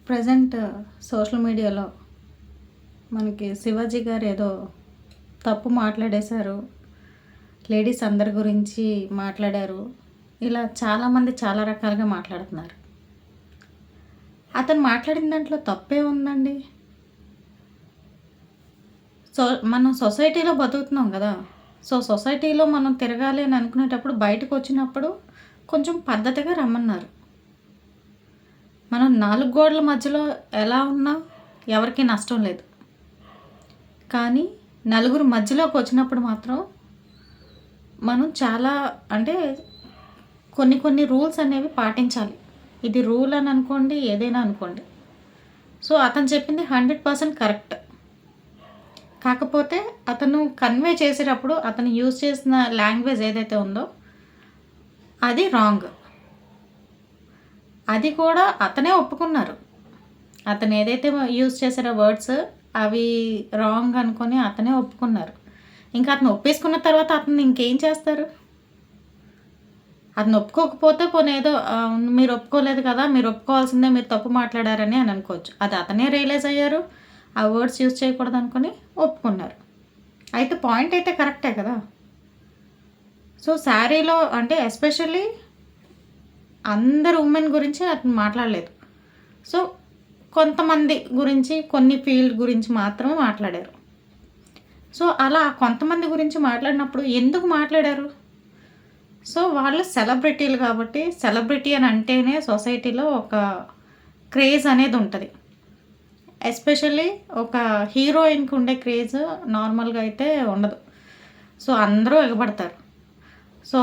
Present social మీడియాలో మనకి శివాజీ గారు ఏదో తప్పు మాట్లాడేశారు, లేడీస్ అందరి గురించి మాట్లాడారు. ఇలా చాలామంది చాలా రకాలుగా మాట్లాడుతున్నారు. అతను మాట్లాడిన దాంట్లో తప్పే ఉందండి. మనం సొసైటీలో బతుకుతున్నాం కదా. సొసైటీలో మనం తిరగాలి అని అనుకునేటప్పుడు బయటకు వచ్చినప్పుడు కొంచెం పద్ధతిగా రమ్మన్నారు. మనం 4 గోడల మధ్యలో ఎలా ఉన్నా ఎవరికీ నష్టం లేదు. కానీ నలుగురు మధ్యలోకి వచ్చినప్పుడు మాత్రం మనం చాలా అంటే కొన్ని రూల్స్ అనేవి పాటించాలి. ఇది రూల్ అని అనుకోండి, ఏదైనా అనుకోండి. సో అతను చెప్పింది 100% కరెక్ట్. కాకపోతే అతను కన్వే చేసేటప్పుడు అతను యూజ్ చేసిన లాంగ్వేజ్ ఏదైతే ఉందో అది రాంగ్. అది కూడా అతనే ఒప్పుకున్నారు. అతను ఏదైతే యూజ్ చేశారో వర్డ్స్ అవి రాంగ్ అనుకొని అతనే ఒప్పుకున్నారు. ఇంకా అతను ఒప్పేసుకున్న తర్వాత అతను ఇంకేం చేస్తారు? అతను ఒప్పుకోకపోతే పోనీ ఏదో మీరు ఒప్పుకోలేదు కదా, మీరు ఒప్పుకోవాల్సిందే, మీరు తప్పు మాట్లాడారని అని అనుకోవచ్చు. అది అతనే రియలైజ్ అయ్యారు, ఆ వర్డ్స్ యూజ్ చేయకూడదు అనుకుని ఒప్పుకున్నారు. అయితే పాయింట్ అయితే కరెక్టే కదా. సో శారీలో అంటే ఎస్పెషల్లీ అందరు ఉమెన్ గురించి అతను మాట్లాడలేదు. సో కొంతమంది గురించి, కొన్ని ఫీల్డ్ గురించి మాత్రమే మాట్లాడారు. సో అలా కొంతమంది గురించి మాట్లాడినప్పుడు ఎందుకు మాట్లాడారు? సో వాళ్ళు సెలబ్రిటీలు కాబట్టి, సెలబ్రిటీ అని అంటేనే సొసైటీలో ఒక క్రేజ్ అనేది ఉంటుంది. ఎస్పెషల్లీ ఒక హీరోయిన్కి ఉండే క్రేజ్ నార్మల్గా అయితే ఉండదు. సో అందరూ ఎగబడతారు. సో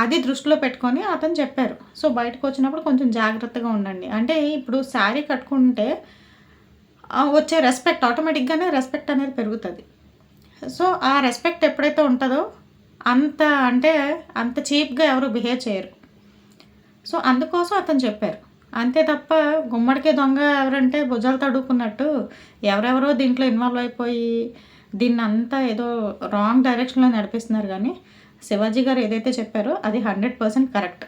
అది దృష్టిలో పెట్టుకొని అతను చెప్పారు. సో బయటకు వచ్చినప్పుడు కొంచెం జాగ్రత్తగా ఉండండి. అంటే ఇప్పుడు శారీ కట్టుకుంటే వచ్చే రెస్పెక్ట్ ఆటోమేటిక్గానే రెస్పెక్ట్ అనేది పెరుగుతుంది. సో ఆ రెస్పెక్ట్ ఎప్పుడైతే ఉంటుందో అంత చీప్గా ఎవరు బిహేవ్ చేయరు. సో అందుకోసం అతను చెప్పారు. అంతే తప్ప గుమ్మడికే దొంగ ఎవరంటే భుజాలు తడుకున్నట్టు ఎవరెవరో దీంట్లో ఇన్వాల్వ్ అయిపోయి దీన్ని అంతా ఏదో రాంగ్ డైరెక్షన్లో నడిపిస్తున్నారు. కానీ శివాజీ గారు ఏదైతే చెప్పారో అది 100% కరెక్ట్.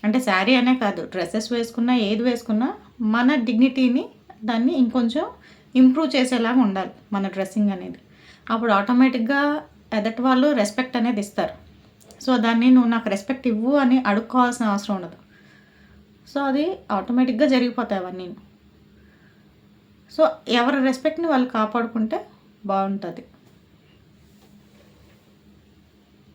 అంటే శారీ అనే కాదు, డ్రెస్సెస్ వేసుకున్నా, ఏది వేసుకున్నా మన డిగ్నిటీని దాన్ని ఇంకొంచెం ఇంప్రూవ్ చేసేలాగా ఉండాలి మన డ్రెస్సింగ్ అనేది. అప్పుడు ఆటోమేటిక్గా ఎదటి వాళ్ళు రెస్పెక్ట్ అనేది ఇస్తారు. సో దాన్ని నువ్వు నాకు రెస్పెక్ట్ ఇవ్వు అని అడుక్కోవాల్సిన అవసరం ఉండదు. సో అది ఆటోమేటిక్గా జరిగిపోతాయి అవన్నీ. సో ఎవరి రెస్పెక్ట్ని వాళ్ళు కాపాడుకుంటే బాగుంటుంది.